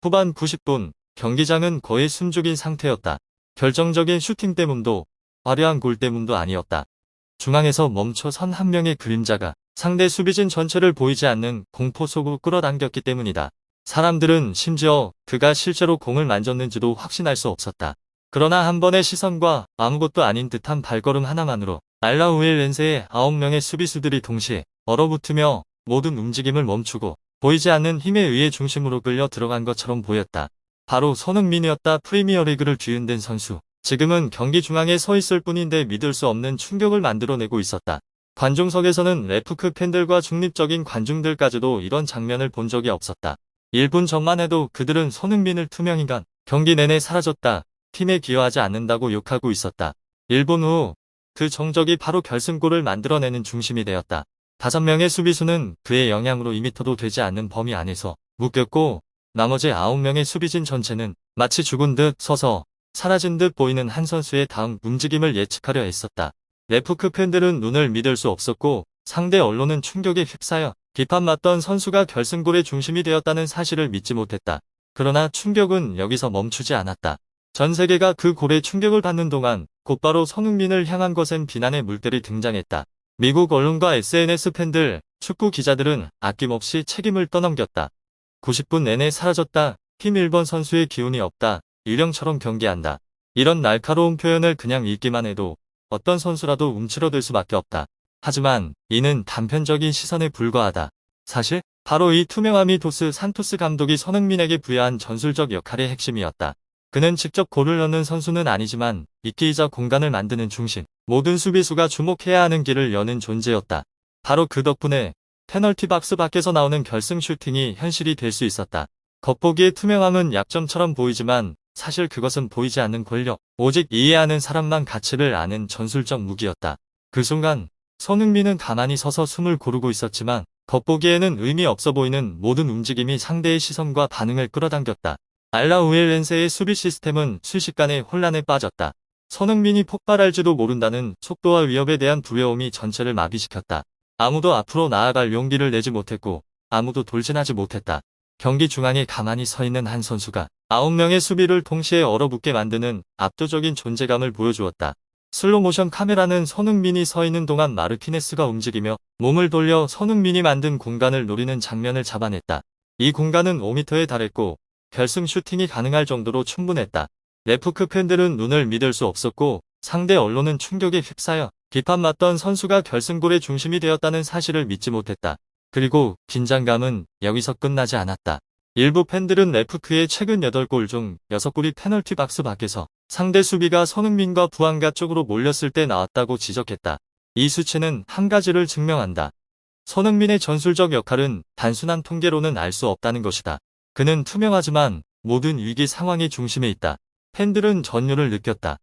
후반 90분 경기장은 거의 숨죽인 상태였다. 결정적인 슈팅 때문도 화려한 골 때문도 아니었다. 중앙에서 멈춰 선 한 명의 그림자가 상대 수비진 전체를 보이지 않는 공포 속으로 끌어당겼기 때문이다. 사람들은 심지어 그가 실제로 공을 만졌는지도 확신할 수 없었다. 그러나 한 번의 시선과 아무것도 아닌 듯한 발걸음 하나만으로 알라우엘렌세의 9명의 수비수들이 동시에 얼어붙으며 모든 움직임을 멈추고 보이지 않는 힘에 의해 중심으로 끌려 들어간 것처럼 보였다. 바로 손흥민이었다. 프리미어리그를 뒤흔든 선수. 지금은 경기 중앙에 서 있을 뿐인데 믿을 수 없는 충격을 만들어내고 있었다. 관중석에서는 레프크 팬들과 중립적인 관중들까지도 이런 장면을 본 적이 없었다. 1분 전만 해도 그들은 손흥민을 투명인간, 경기 내내 사라졌다, 팀에 기여하지 않는다고 욕하고 있었다. 1분 후 그 정적이 바로 결승골을 만들어내는 중심이 되었다. 5명의 수비수는 그의 영향으로 2m도 되지 않는 범위 안에서 묶였고 나머지 9명의 수비진 전체는 마치 죽은 듯 서서 사라진 듯 보이는 한 선수의 다음 움직임을 예측하려 했었다. 레프크 팬들은 눈을 믿을 수 없었고 상대 언론은 충격에 휩싸여 비판받던 선수가 결승골의 중심이 되었다는 사실을 믿지 못했다. 그러나 충격은 여기서 멈추지 않았다. 전 세계가 그 골의 충격을 받는 동안 곧바로 손흥민을 향한 것엔 비난의 물결이 등장했다. 미국 언론과 SNS 팬들, 축구 기자들은 아낌없이 책임을 떠넘겼다. 90분 내내 사라졌다. 팀 1번 선수의 기운이 없다. 유령처럼 경기한다. 이런 날카로운 표현을 그냥 읽기만 해도 어떤 선수라도 움츠러들 수밖에 없다. 하지만 이는 단편적인 시선에 불과하다. 사실 바로 이 투명함이 도스 산토스 감독이 손흥민에게 부여한 전술적 역할의 핵심이었다. 그는 직접 골을 넣는 선수는 아니지만 이끼이자 공간을 만드는 중심, 모든 수비수가 주목해야 하는 길을 여는 존재였다. 바로 그 덕분에 페널티 박스 밖에서 나오는 결승 슈팅이 현실이 될 수 있었다. 겉보기에 투명함은 약점처럼 보이지만 사실 그것은 보이지 않는 권력, 오직 이해하는 사람만 가치를 아는 전술적 무기였다. 그 순간 손흥민은 가만히 서서 숨을 고르고 있었지만 겉보기에는 의미 없어 보이는 모든 움직임이 상대의 시선과 반응을 끌어당겼다. 알라우엘렌세의 수비 시스템은 순식간에 혼란에 빠졌다. 손흥민이 폭발할지도 모른다는 속도와 위협에 대한 두려움이 전체를 마비시켰다. 아무도 앞으로 나아갈 용기를 내지 못했고 아무도 돌진하지 못했다. 경기 중앙에 가만히 서 있는 한 선수가 9명의 수비를 동시에 얼어붙게 만드는 압도적인 존재감을 보여주었다. 슬로모션 카메라는 손흥민이 서 있는 동안 마르티네스가 움직이며 몸을 돌려 손흥민이 만든 공간을 노리는 장면을 잡아냈다. 이 공간은 5m에 달했고 결승 슈팅이 가능할 정도로 충분했다. 레프크 팬들은 눈을 믿을 수 없었고 상대 언론은 충격에 휩싸여 비판받던 선수가 결승골의 중심이 되었다는 사실을 믿지 못했다. 그리고 긴장감은 여기서 끝나지 않았다. 일부 팬들은 레프크의 최근 8골 중 6골이 페널티 박스 밖에서 상대 수비가 손흥민과 부안가 쪽으로 몰렸을 때 나왔다고 지적했다. 이 수치는 한 가지를 증명한다. 손흥민의 전술적 역할은 단순한 통계로는 알 수 없다는 것이다. 그는 투명하지만 모든 위기 상황의 중심에 있다. 팬들은 전율을 느꼈다.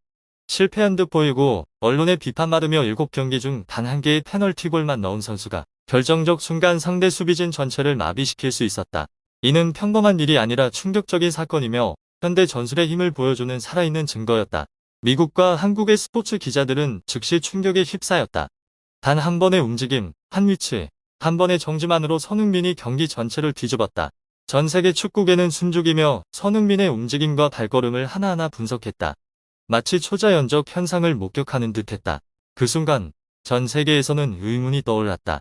실패한 듯 보이고 언론에 비판받으며 7경기 중 단 한 개의 페널티골만 넣은 선수가 결정적 순간 상대 수비진 전체를 마비시킬 수 있었다. 이는 평범한 일이 아니라 충격적인 사건이며 현대 전술의 힘을 보여주는 살아있는 증거였다. 미국과 한국의 스포츠 기자들은 즉시 충격에 휩싸였다. 단 한 번의 움직임, 한 위치, 한 번의 정지만으로 손흥민이 경기 전체를 뒤집었다. 전 세계 축구계는 숨죽이며 손흥민의 움직임과 발걸음을 하나하나 분석했다. 마치 초자연적 현상을 목격하는 듯했다. 그 순간 전 세계에서는 의문이 떠올랐다.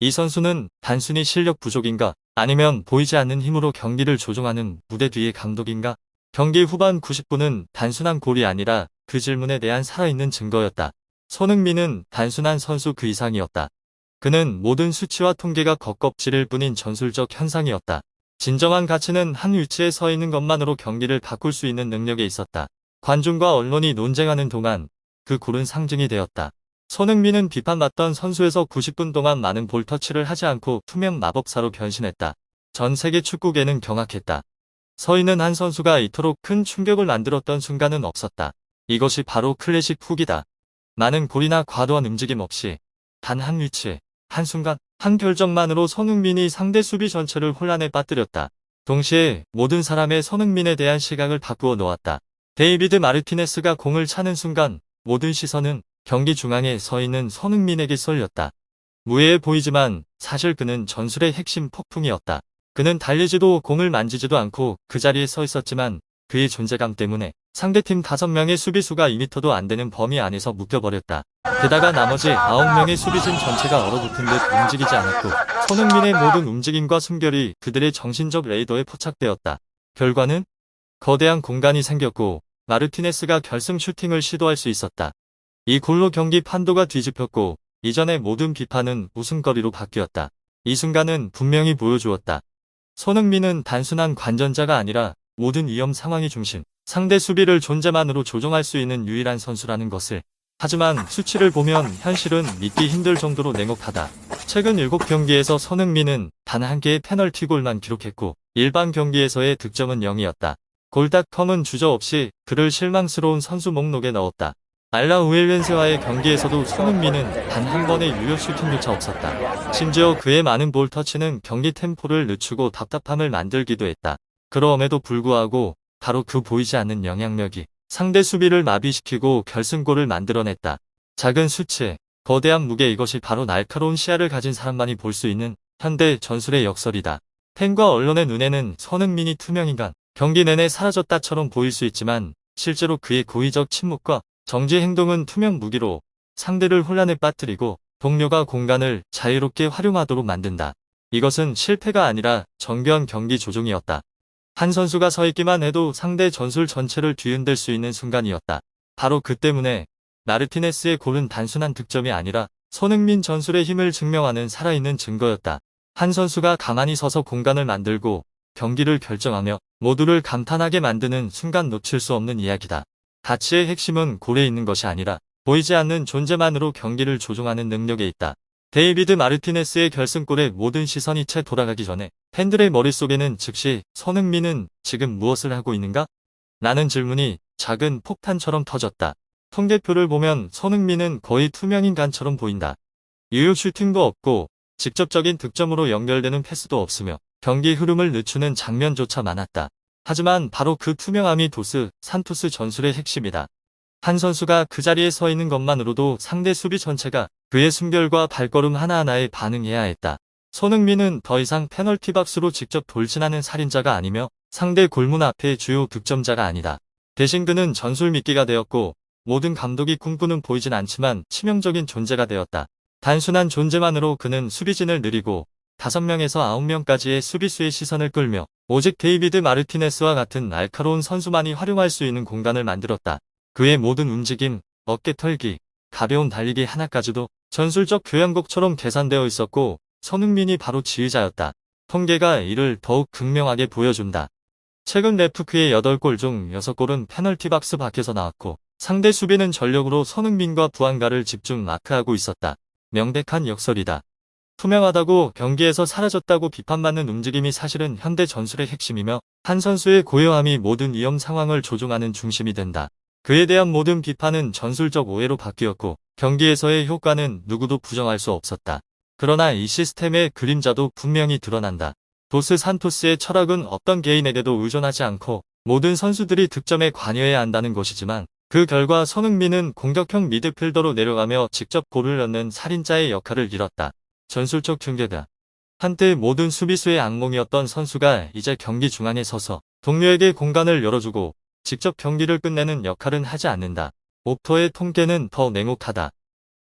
이 선수는 단순히 실력 부족인가? 아니면 보이지 않는 힘으로 경기를 조종하는 무대 뒤의 감독인가? 경기 후반 90분은 단순한 골이 아니라 그 질문에 대한 살아있는 증거였다. 손흥민은 단순한 선수 그 이상이었다. 그는 모든 수치와 통계가 겉껍질일 뿐인 전술적 현상이었다. 진정한 가치는 한 위치에 서 있는 것만으로 경기를 바꿀 수 있는 능력에 있었다. 관중과 언론이 논쟁하는 동안 그 골은 상징이 되었다. 손흥민은 비판받던 선수에서 90분 동안 많은 볼 터치를 하지 않고 투명 마법사로 변신했다. 전 세계 축구계는 경악했다. 서 있는 한 선수가 이토록 큰 충격을 만들었던 순간은 없었다. 이것이 바로 클래식 훅이다. 많은 골이나 과도한 움직임 없이 단 한 위치, 한 순간, 한 결정만으로 손흥민이 상대 수비 전체를 혼란에 빠뜨렸다. 동시에 모든 사람의 손흥민에 대한 시각을 바꾸어 놓았다. 데이비드 마르티네스가 공을 차는 순간 모든 시선은 경기 중앙에 서 있는 손흥민에게 쏠렸다. 무해해 보이지만 사실 그는 전술의 핵심 폭풍이었다. 그는 달리지도 공을 만지지도 않고 그 자리에 서 있었지만 그의 존재감 때문에 상대팀 5명의 수비수가 2m도 안 되는 범위 안에서 묶여버렸다. 게다가 나머지 9명의 수비진 전체가 얼어붙은 듯 움직이지 않았고 손흥민의 모든 움직임과 숨결이 그들의 정신적 레이더에 포착되었다. 결과는 거대한 공간이 생겼고 마르티네스가 결승 슈팅을 시도할 수 있었다. 이 골로 경기 판도가 뒤집혔고 이전의 모든 비판은 웃음거리로 바뀌었다. 이 순간은 분명히 보여주었다. 손흥민은 단순한 관전자가 아니라 모든 위험 상황의 중심, 상대 수비를 존재만으로 조종할 수 있는 유일한 선수라는 것을. 하지만 수치를 보면 현실은 믿기 힘들 정도로 냉혹하다. 최근 7경기에서 손흥민은 단 한 개의 페널티골만 기록했고 일반 경기에서의 득점은 0이었다. 골닷컴은 주저없이 그를 실망스러운 선수 목록에 넣었다. 알라우엘렌스와의 경기에서도 손흥민은 단 한 번의 유효 슈팅조차 없었다. 심지어 그의 많은 볼 터치는 경기 템포를 늦추고 답답함을 만들기도 했다. 그럼에도 불구하고 바로 그 보이지 않는 영향력이 상대 수비를 마비시키고 결승골을 만들어냈다. 작은 수치, 거대한 무게, 이것이 바로 날카로운 시야를 가진 사람만이 볼 수 있는 현대 전술의 역설이다. 팬과 언론의 눈에는 손흥민이 투명인간, 경기 내내 사라졌다처럼 보일 수 있지만 실제로 그의 고의적 침묵과 정지 행동은 투명 무기로 상대를 혼란에 빠뜨리고 동료가 공간을 자유롭게 활용하도록 만든다. 이것은 실패가 아니라 정교한 경기 조종이었다. 한 선수가 서 있기만 해도 상대 전술 전체를 뒤흔들 수 있는 순간이었다. 바로 그 때문에 마르티네스의 골은 단순한 득점이 아니라 손흥민 전술의 힘을 증명하는 살아있는 증거였다. 한 선수가 가만히 서서 공간을 만들고 경기를 결정하며 모두를 감탄하게 만드는 순간 놓칠 수 없는 이야기다. 가치의 핵심은 골에 있는 것이 아니라 보이지 않는 존재만으로 경기를 조종하는 능력에 있다. 데이비드 마르티네스의 결승골에 모든 시선이 채 돌아가기 전에 팬들의 머릿속에는 즉시 손흥민은 지금 무엇을 하고 있는가? 라는 질문이 작은 폭탄처럼 터졌다. 통계표를 보면 손흥민은 거의 투명인간처럼 보인다. 유효 슈팅도 없고 직접적인 득점으로 연결되는 패스도 없으며 경기 흐름을 늦추는 장면조차 많았다. 하지만 바로 그 투명함이 도스 산토스 전술의 핵심이다. 한 선수가 그 자리에 서 있는 것만으로도 상대 수비 전체가 그의 숨결과 발걸음 하나하나에 반응해야 했다. 손흥민은 더 이상 페널티 박스로 직접 돌진하는 살인자가 아니며 상대 골문 앞의 주요 득점자가 아니다. 대신 그는 전술 미끼가 되었고 모든 감독이 꿈꾸는 보이진 않지만 치명적인 존재가 되었다. 단순한 존재만으로 그는 수비진을 느리고 5명에서 9명까지의 수비수의 시선을 끌며 오직 데이비드 마르티네스와 같은 날카로운 선수만이 활용할 수 있는 공간을 만들었다. 그의 모든 움직임, 어깨 털기, 가벼운 달리기 하나까지도 전술적 교향곡처럼 계산되어 있었고 손흥민이 바로 지휘자였다. 통계가 이를 더욱 극명하게 보여준다. 최근 레프크의 8골 중 6골은 페널티 박스 밖에서 나왔고 상대 수비는 전력으로 손흥민과 부안가를 집중 마크하고 있었다. 명백한 역설이다. 투명하다고 경기에서 사라졌다고 비판받는 움직임이 사실은 현대 전술의 핵심이며 한 선수의 고요함이 모든 위험 상황을 조종하는 중심이 된다. 그에 대한 모든 비판은 전술적 오해로 바뀌었고 경기에서의 효과는 누구도 부정할 수 없었다. 그러나 이 시스템의 그림자도 분명히 드러난다. 도스 산토스의 철학은 어떤 개인에게도 의존하지 않고 모든 선수들이 득점에 관여해야 한다는 것이지만 그 결과 손흥민은 공격형 미드필더로 내려가며 직접 골을 넣는 살인자의 역할을 잃었다. 전술적 흉계다. 한때 모든 수비수의 악몽이었던 선수가 이제 경기 중앙에 서서 동료에게 공간을 열어주고 직접 경기를 끝내는 역할은 하지 않는다. 옵터의 통계는 더 냉혹하다.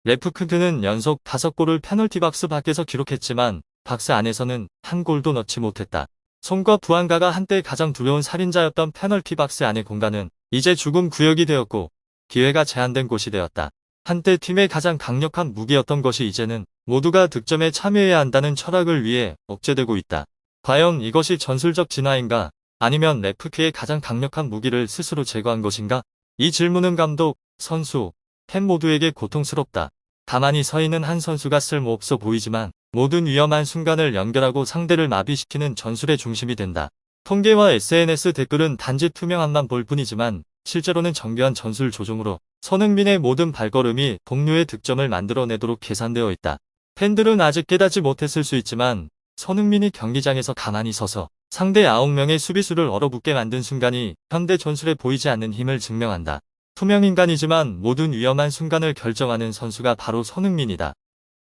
레프크는 연속 5골을 페널티 박스 밖에서 기록했지만 박스 안에서는 한 골도 넣지 못했다. 손과 부안가가 한때 가장 두려운 살인자였던 페널티 박스 안의 공간은 이제 죽음 구역이 되었고 기회가 제한된 곳이 되었다. 한때 팀의 가장 강력한 무기였던 것이 이제는 모두가 득점에 참여해야 한다는 철학을 위해 억제되고 있다. 과연 이것이 전술적 진화인가? 아니면 레프크의 가장 강력한 무기를 스스로 제거한 것인가? 이 질문은 감독, 선수, 팬 모두에게 고통스럽다. 가만히 서 있는 한 선수가 쓸모없어 보이지만 모든 위험한 순간을 연결하고 상대를 마비시키는 전술의 중심이 된다. 통계와 SNS 댓글은 단지 투명함만 볼 뿐이지만 실제로는 정교한 전술 조종으로 손흥민의 모든 발걸음이 동료의 득점을 만들어내도록 계산되어 있다. 팬들은 아직 깨닫지 못했을 수 있지만 손흥민이 경기장에서 가만히 서서 상대 9명의 수비수를 얼어붙게 만든 순간이 현대 전술에 보이지 않는 힘을 증명한다. 투명인간이지만 모든 위험한 순간을 결정하는 선수가 바로 손흥민이다.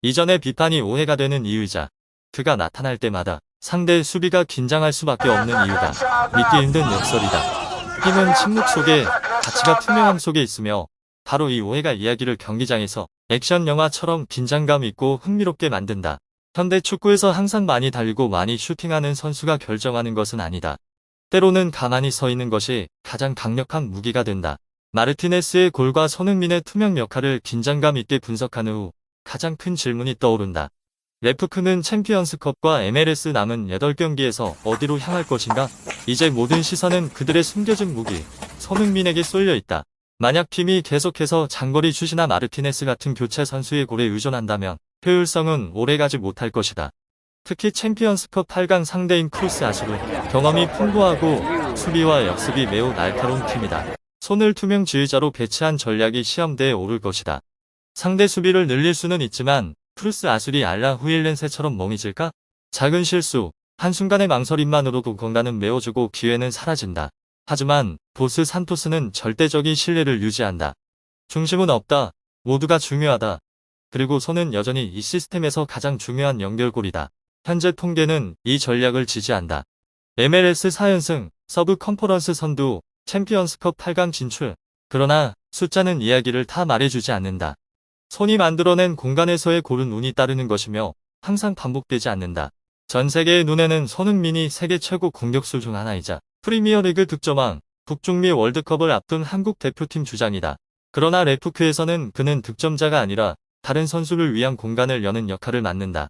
이전의 비판이 오해가 되는 이유이자 그가 나타날 때마다 상대 수비가 긴장할 수밖에 없는 이유다. 믿기 힘든 역설이다. 힘은 침묵 속에, 가치가 투명함 속에 있으며 바로 이 오해가 이야기를 경기장에서 액션 영화처럼 긴장감 있고 흥미롭게 만든다. 현대 축구에서 항상 많이 달리고 많이 슈팅하는 선수가 결정하는 것은 아니다. 때로는 가만히 서 있는 것이 가장 강력한 무기가 된다. 마르티네스의 골과 손흥민의 투명 역할을 긴장감 있게 분석한 후 가장 큰 질문이 떠오른다. 레프크는 챔피언스컵과 MLS 남은 8경기에서 어디로 향할 것인가? 이제 모든 시선은 그들의 숨겨진 무기, 손흥민에게 쏠려 있다. 만약 팀이 계속해서 장거리 슛이나 마르티네스 같은 교체 선수의 골에 의존한다면 효율성은 오래가지 못할 것이다. 특히 챔피언스컵 8강 상대인 크루스 아술은 경험이 풍부하고 수비와 역습이 매우 날카로운 팀이다. 손을 투명 지휘자로 배치한 전략이 시험대에 오를 것이다. 상대 수비를 늘릴 수는 있지만 크루스 아술이 알라 후일렌세처럼 멍해질까? 작은 실수, 한순간의 망설임만으로도 공간은 메워주고 기회는 사라진다. 하지만 도스 산토스는 절대적인 신뢰를 유지한다. 중심은 없다. 모두가 중요하다. 그리고 손은 여전히 이 시스템에서 가장 중요한 연결고리다. 현재 통계는 이 전략을 지지한다. MLS 4연승, 서브 컨퍼런스 선두, 챔피언스컵 8강 진출. 그러나 숫자는 이야기를 다 말해주지 않는다. 손이 만들어낸 공간에서의 골은 운이 따르는 것이며 항상 반복되지 않는다. 전 세계의 눈에는 손흥민이 세계 최고 공격수 중 하나이자 프리미어리그 득점왕, 북중미 월드컵을 앞둔 한국 대표팀 주장이다. 그러나 레프크에서는 그는 득점자가 아니라 다른 선수를 위한 공간을 여는 역할을 맡는다.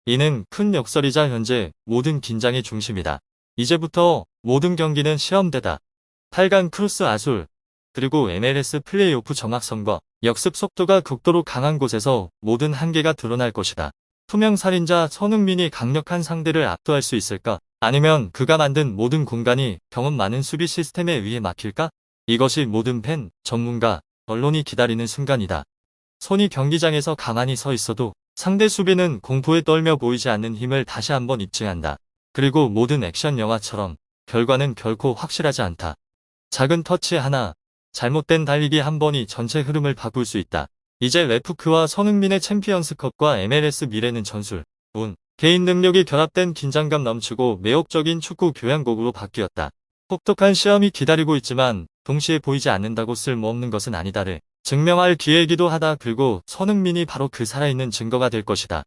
이는 큰 역설이자 현재 모든 긴장의 중심이다. 이제부터 모든 경기는 시험대다. 8강 크루스 아술, 그리고 MLS 플레이오프 정확성과 역습 속도가 극도로 강한 곳에서 모든 한계가 드러날 것이다. 투명 살인자 손흥민이 강력한 상대를 압도할 수 있을까? 아니면 그가 만든 모든 공간이 경험 많은 수비 시스템에 의해 막힐까? 이것이 모든 팬, 전문가, 언론이 기다리는 순간이다. 손이 경기장에서 가만히 서 있어도 상대 수비는 공포에 떨며 보이지 않는 힘을 다시 한번 입증한다. 그리고 모든 액션 영화처럼 결과는 결코 확실하지 않다. 작은 터치 하나, 잘못된 달리기 한 번이 전체 흐름을 바꿀 수 있다. 이제 레프크와 손흥민의 챔피언스컵과 MLS 미래는 전술, 운, 개인 능력이 결합된 긴장감 넘치고 매혹적인 축구 교양곡으로 바뀌었다. 혹독한 시험이 기다리고 있지만 동시에 보이지 않는다고 쓸모없는 것은 아니다를 증명할 기회이기도 하다. 그리고 손흥민이 바로 그 살아있는 증거가 될 것이다.